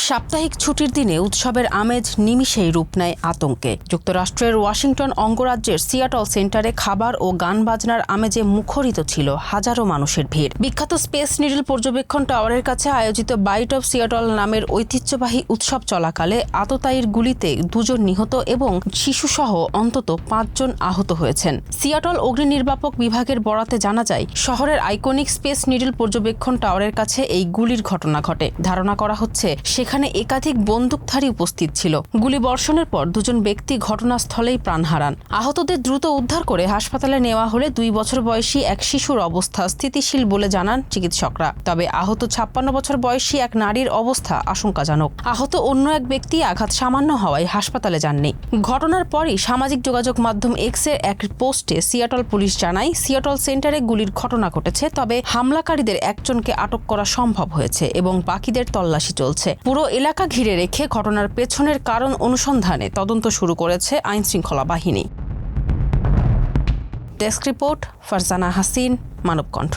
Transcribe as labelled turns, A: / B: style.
A: সাপ্তাহিক ছুটির দিনে উৎসবের আমেজ নিমিষেই রূপ নেয় আতঙ্কে। যুক্তরাষ্ট্রের ওয়াশিংটন অঙ্গরাজ্যের সিয়াটল সেন্টারে খাবার ও গান বাজনার আমেজে মুখরিত ছিল হাজারো মানুষের ভিড়। বিখ্যাত স্পেস নিডল পর্যবেক্ষণ টাওয়ারের কাছে আয়োজিত বাইট অফ সিয়াটল নামের ঐতিহ্যবাহী উৎসব চলাকালে আততায়ীর গুলিতে 2 জন নিহত এবং শিশুসহ অন্তত 5 জন আহত হয়েছেন। সিয়াটল অগ্নি নির্বাপক বিভাগের বরাতে জানা যায়, শহরের আইকনিক স্পেস নিডল পর্যবেক্ষণ টাওয়ারের কাছে এই গুলির ঘটনা ঘটে। ধারণা করা হচ্ছে সেখানে একাধিক বন্দুকধারী উপস্থিত ছিল। গুলি বর্ষণের পর 2 জন ব্যক্তি ঘটনাস্থলেই প্রাণ হারান। আহতদের দ্রুত উদ্ধার করে হাসপাতালে নেওয়া হলে 2 বছর বয়সী এক শিশুর অবস্থা স্থিতিশীল বলে জানান চিকিৎসকরা। তবে আহত 56 বছর বয়সী এক নারীর অবস্থা আশঙ্কাজনক। আহত অন্য এক ব্যক্তি আঘাত সামান্য হওয়ায় হাসপাতালে যাননি। ঘটনার পরই সামাজিক যোগাযোগ মাধ্যম এক্সের এক পোস্টে সিয়াটল পুলিশ জানায়, সিয়াটল সেন্টারে গুলির ঘটনা ঘটেছে, তবে হামলাকারীদের একজনকে আটক করা সম্ভব হয়েছে এবং বাকিদের তল্লাশি চলছে। পুরো এলাকা ঘিরে রেখে ঘটনার পেছনের কারণ অনুসন্ধানে তদন্ত শুরু করেছে আইনশৃঙ্খলা বাহিনী। Desk report, Farzana Hasin, Manabkantha.